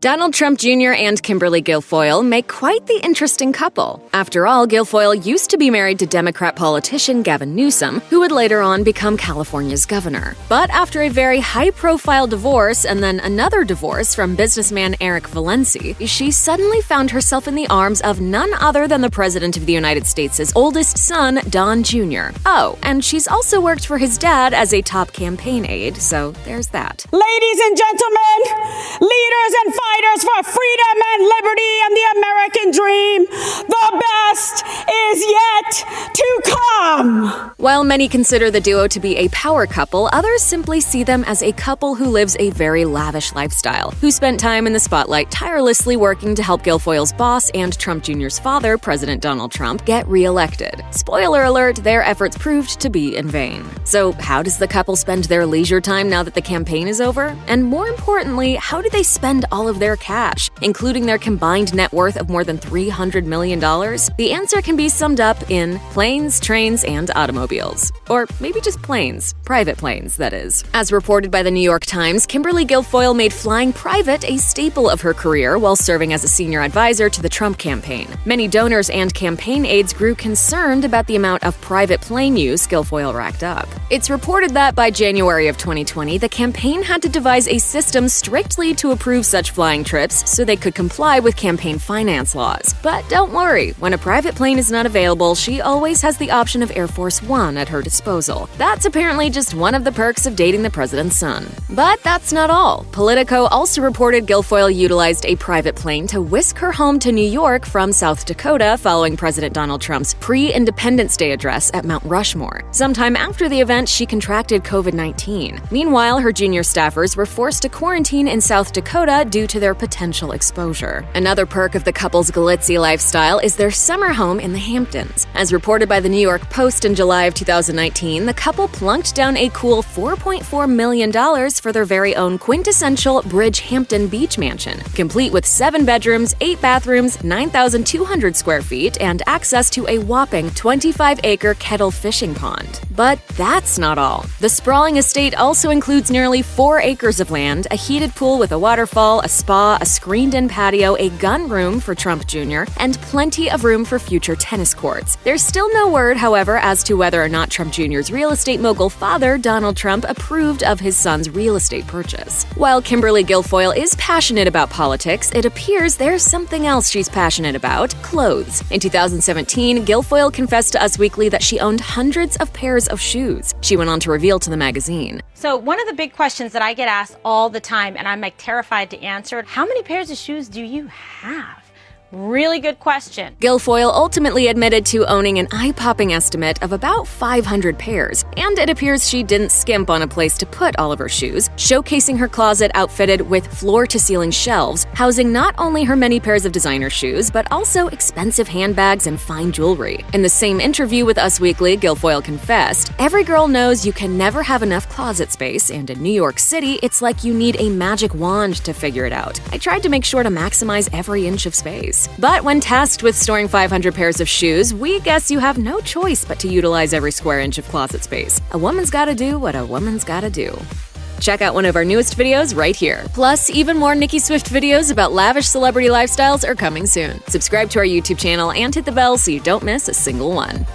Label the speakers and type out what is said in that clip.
Speaker 1: Donald Trump Jr. and Kimberly Guilfoyle make quite the interesting couple. After all, Guilfoyle used to be married to Democrat politician Gavin Newsom, who would later on become California's governor. But after a very high-profile divorce and then another divorce from businessman Eric Valenci, she suddenly found herself in the arms of none other than the President of the United States' oldest son, Don Jr. Oh, and she's also worked for his dad as a top campaign aide, so there's that.
Speaker 2: Ladies and gentlemen, leaders and fighters for freedom and liberty and the American dream, the best is yet to come.
Speaker 1: While many consider the duo to be a power couple, others simply see them as a couple who lives a very lavish lifestyle, who spent time in the spotlight tirelessly working to help Guilfoyle's boss and Trump Jr.'s father, President Donald Trump, get re-elected. Spoiler alert, their efforts proved to be in vain. So how does the couple spend their leisure time now that the campaign is over? And more importantly, how do they spend all of their cash, including their combined net worth of more than $300 million? The answer can be summed up in planes, trains, and automobiles. Or maybe just planes. Private planes, that is. As reported by the New York Times, Kimberly Guilfoyle made flying private a staple of her career while serving as a senior advisor to the Trump campaign. Many donors and campaign aides grew concerned about the amount of private plane use Guilfoyle racked up. It's reported that by January of 2020, the campaign had to devise a system strictly to approve such flying trips so they could comply with campaign finance laws. But don't worry, when a private plane is not available, she always has the option of Air Force One at her disposal. That's apparently just one of the perks of dating the president's son. But that's not all. Politico also reported Guilfoyle utilized a private plane to whisk her home to New York from South Dakota following President Donald Trump's pre-Independence Day address at Mount Rushmore. Sometime after the event, she contracted COVID-19. Meanwhile, her junior staffers were forced to quarantine in South Dakota due to their potential exposure. Another perk of the couple's glitzy lifestyle is their summer home in the Hamptons. As reported by the New York Post in July of 2019, the couple plunked down a cool $4.4 million for their very own quintessential Bridgehampton Beach mansion, complete with 7 bedrooms, 8 bathrooms, 9,200 square feet, and access to a whopping 25-acre kettle fishing pond. But that's not all. The sprawling estate also includes nearly 4 acres of land, a heated pool with a waterfall, a spa, a screened-in patio, a gun room for Trump Jr., and plenty of room for future tennis courts. There's still no word, however, as to whether or not Trump Jr.'s real estate mogul father, Donald Trump, approved of his son's real estate purchase. While Kimberly Guilfoyle is passionate about politics, it appears there's something else she's passionate about: clothes. In 2017, Guilfoyle confessed to Us Weekly that she owned hundreds of pairs of shoes. She went on to reveal to the magazine.
Speaker 3: So one of the big questions that I get asked all the time, and I'm terrified to answer, how many pairs of shoes do you have? Really good question.
Speaker 1: Guilfoyle ultimately admitted to owning an eye-popping estimate of about 500 pairs, and it appears she didn't skimp on a place to put all of her shoes, showcasing her closet outfitted with floor-to-ceiling shelves, housing not only her many pairs of designer shoes, but also expensive handbags and fine jewelry. In the same interview with Us Weekly, Guilfoyle confessed, "Every girl knows you can never have enough closet space, and in New York City, it's like you need a magic wand to figure it out. I tried to make sure to maximize every inch of space." But when tasked with storing 500 pairs of shoes, we guess you have no choice but to utilize every square inch of closet space. A woman's gotta do what a woman's gotta do. Check out one of our newest videos right here. Plus, even more Nicki Swift videos about lavish celebrity lifestyles are coming soon. Subscribe to our YouTube channel and hit the bell so you don't miss a single one.